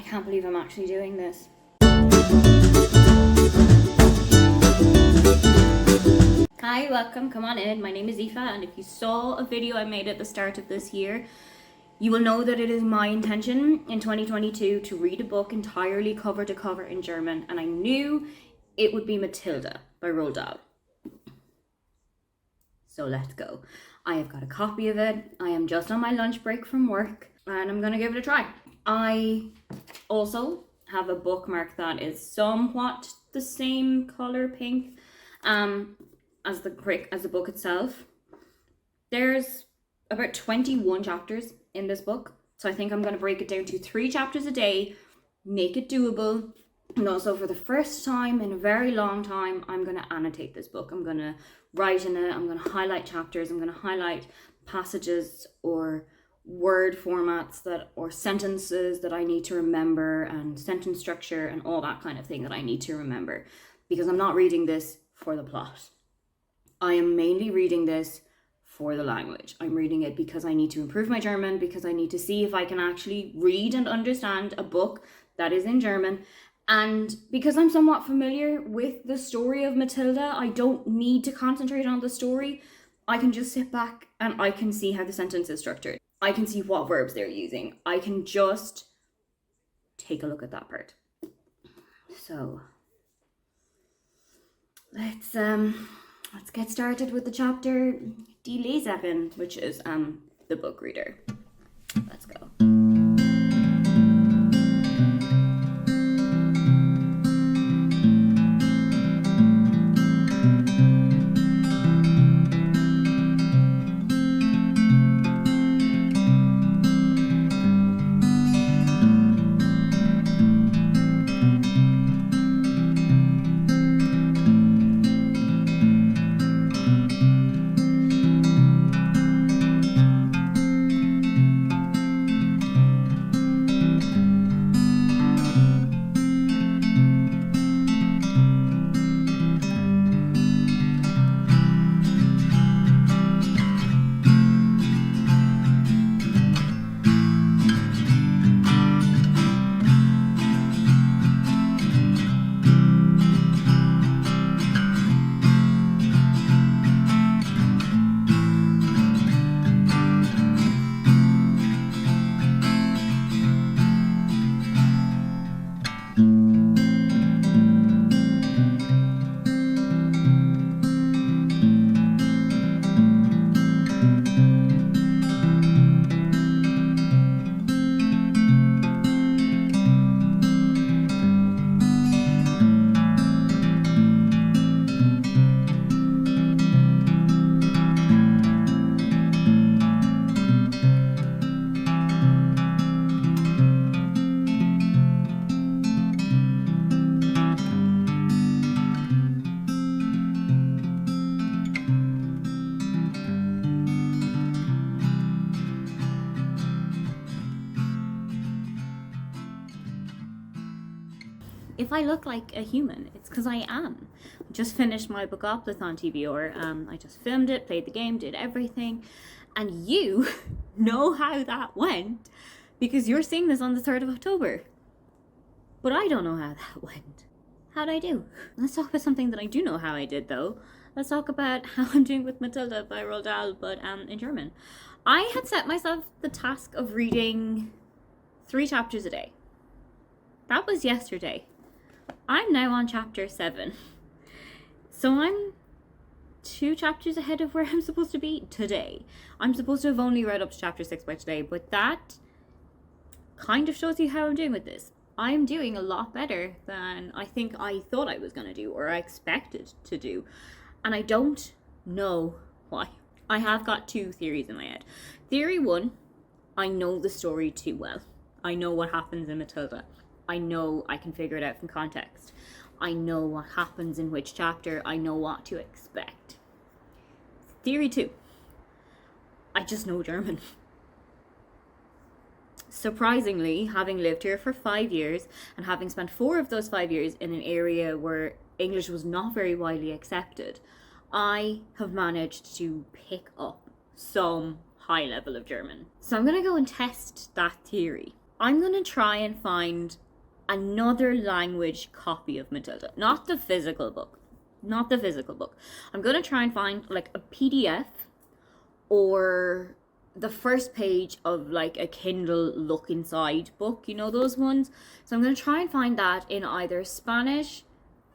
can't believe I'm actually doing this. Hi, welcome, come on in. My name is Aoife, and if you saw a video I made at the start of this year, you will know that it is my intention in 2022 to read a book entirely cover to cover in German, and I knew it would be Matilda by Roald Dahl. So let's go. I have got a copy of it. I am just on my lunch break from work, and I'm gonna give it a try. I also have a bookmark that is somewhat the same color pink as the book itself. There's about 21 chapters in this book, so I think I'm going to break it down to 3 chapters a day, make it doable. And also, for the first time in a very long time, I'm going to annotate this book. I'm going to write in it, I'm going to highlight chapters, I'm going to highlight passages or word formats or sentences that I need to remember, and sentence structure and all that kind of thing that I need to remember, because I'm not reading this for the plot. I am mainly reading this for the language. I'm reading it because I need to improve my German, because I need to see if I can actually read and understand a book that is in German. And because I'm somewhat familiar with the story of Matilda, I don't need to concentrate on the story. I can just sit back and I can see how the sentence is structured. I can see what verbs they're using. I can just take a look at that part. So let's get started with the chapter Die Leserin, which is the book reader. Let's go. If I look like a human, it's because I am. I just finished my Bookathon TBR. I just filmed it, played the game, did everything. And you know how that went because you're seeing this on the 3rd of October. But I don't know how that went. How'd I do? Let's talk about something that I do know how I did, though. Let's talk about how I'm doing with Matilda by Roald Dahl, but in German. I had set myself the task of reading 3 chapters a day. That was yesterday. I'm now on chapter 7. So I'm 2 chapters ahead of where I'm supposed to be today. I'm supposed to have only read up to chapter 6 by today, but that kind of shows you how I'm doing with this. I'm doing a lot better than I think I thought I was going to do, or I expected to do. And I don't know why. I have got 2 theories in my head. Theory 1, I know the story too well. I know what happens in Matilda. I know I can figure it out from context. I know what happens in which chapter. I know what to expect. Theory 2, I just know German. Surprisingly, having lived here for 5 years and having spent 4 of those 5 years in an area where English was not very widely accepted, I have managed to pick up some high level of German. So I'm going to go and test that theory. I'm gonna try and find another language copy of Matilda, not the physical book. Not the physical book. I'm gonna try and find like a PDF or the first page of like a Kindle look inside book, you know those ones? So I'm gonna try and find that in either Spanish,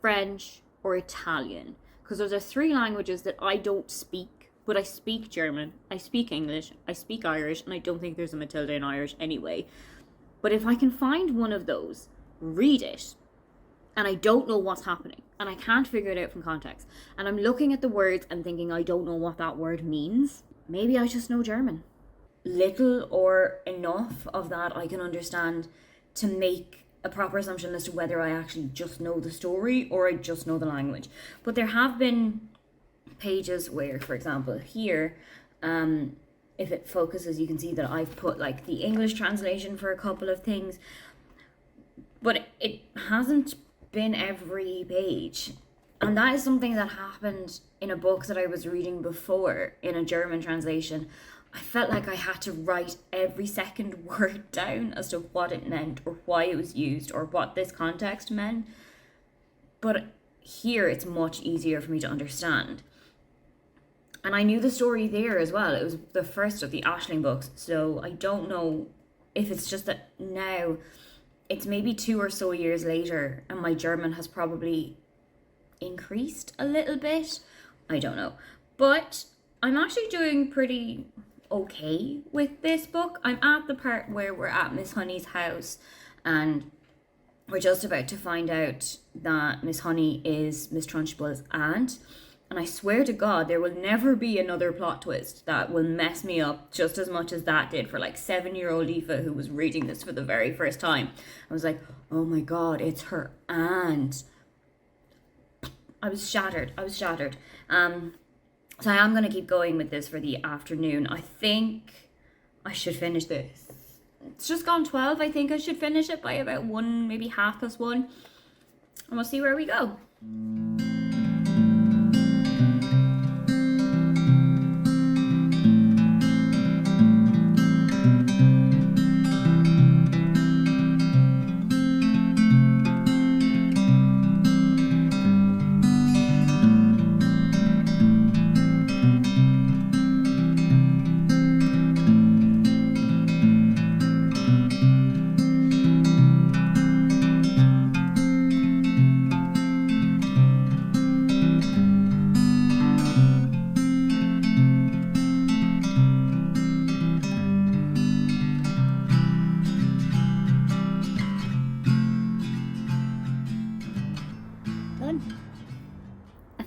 French, or Italian. Because those are three languages that I don't speak, but I speak German, I speak English, I speak Irish, and I don't think there's a Matilda in Irish anyway. But if I can find one of those, read it, and I don't know what's happening, and I can't figure it out from context, and I'm looking at the words and thinking I don't know what that word means, maybe I just know German. Little or enough of that I can understand to make a proper assumption as to whether I actually just know the story or I just know the language. But there have been pages where, for example, here, if it focuses, you can see that I've put like the English translation for a couple of things, but it hasn't been every page. And that is something that happened in a book that I was reading before in a German translation. I felt like I had to write every second word down as to what it meant or why it was used or what this context meant. But here it's much easier for me to understand. And I knew the story there as well. It was the first of the Aisling books. So I don't know if it's just that now it's maybe 2 or so years later and my German has probably increased a little bit. I don't know. But I'm actually doing pretty okay with this book. I'm at the part where we're at Miss Honey's house and we're just about to find out that Miss Honey is Miss Trunchable's aunt. And I swear to God, there will never be another plot twist that will mess me up just as much as that did for like 7-year-old Aoife, who was reading this for the very first time. I was like, oh my God, it's her aunt. I was shattered. So I am going to keep going with this for the afternoon. I think I should finish this. It's just gone 12. I think I should finish it by about 1, maybe 1:30. And we'll see where we go.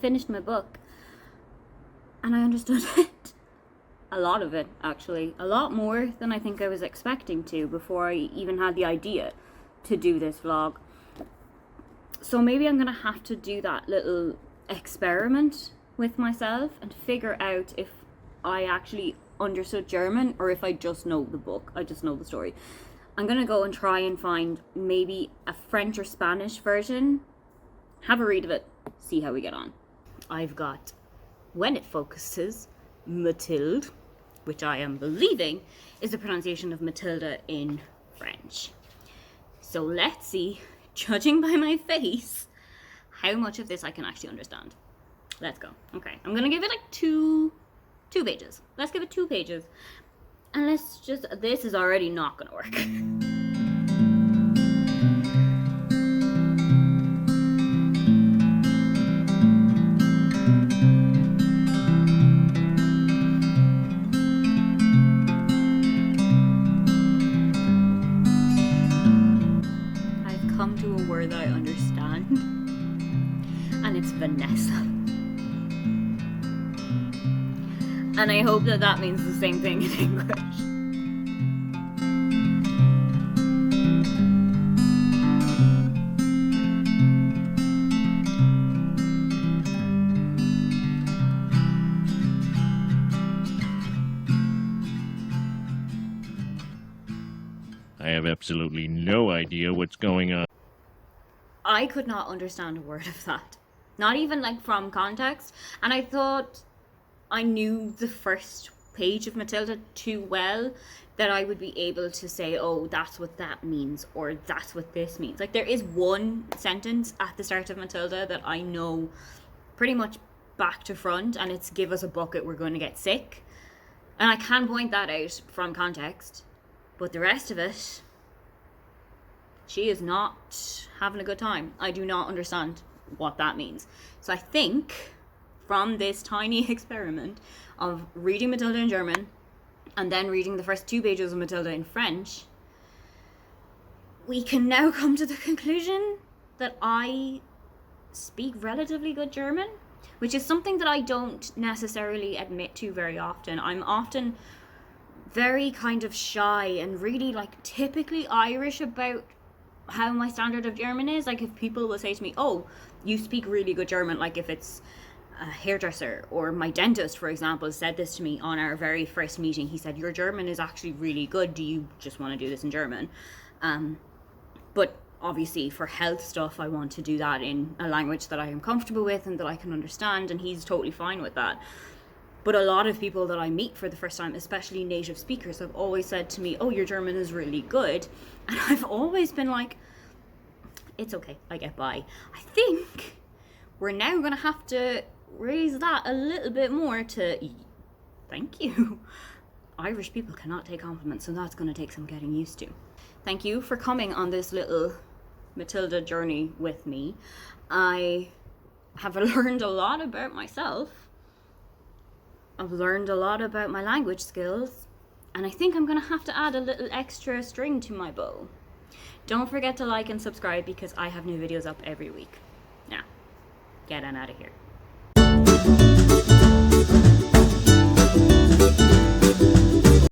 Finished my book and I understood it. A lot of it, actually. A lot more than I think I was expecting to before I even had the idea to do this vlog. So maybe I'm gonna have to do that little experiment with myself and figure out if I actually understood German or if I just know the book, I just know the story. I'm gonna go and try and find maybe a French or Spanish version, have a read of it, see how we get on. I've got When It Focuses, Mathilde, which I am believing is the pronunciation of Matilda in French. So let's see, judging by my face, how much of this I can actually understand. Let's go. Okay, I'm gonna give it like two pages. Let's give it 2 pages. And let's just, this is already not gonna work. That I understand, and it's Vanessa, and I hope that that means the same thing in English. I have absolutely no idea what's going on. I could not understand a word of that. Not even like from context. And I thought I knew the first page of Matilda too well that I would be able to say, oh, that's what that means, or that's what this means. Like, there is one sentence at the start of Matilda that I know pretty much back to front, and it's give us a bucket, we're going to get sick. And I can point that out from context, but the rest of it, she is not having a good time. I do not understand what that means. So I think from this tiny experiment of reading Matilda in German and then reading the first 2 pages of Matilda in French, we can now come to the conclusion that I speak relatively good German, which is something that I don't necessarily admit to very often. I'm often very kind of shy and really like typically Irish about how my standard of German is. Like, if people will say to me, oh, you speak really good German, like if it's a hairdresser or my dentist, for example, said this to me on our very first meeting. He said, your German is actually really good. Do you just want to do this in German? But obviously for health stuff, I want to do that in a language that I am comfortable with and that I can understand, and he's totally fine with that. But a lot of people that I meet for the first time, especially native speakers, have always said to me, oh, your German is really good. And I've always been like, it's okay, I get by. I think we're now going to have to raise that a little bit more to thank you. Irish people cannot take compliments, so that's going to take some getting used to. Thank you for coming on this little Matilda journey with me. I have learned a lot about myself. I've learned a lot about my language skills, and I think I'm going to have to add a little extra string to my bow. Don't forget to like and subscribe because I have new videos up every week. Now, get on out of here.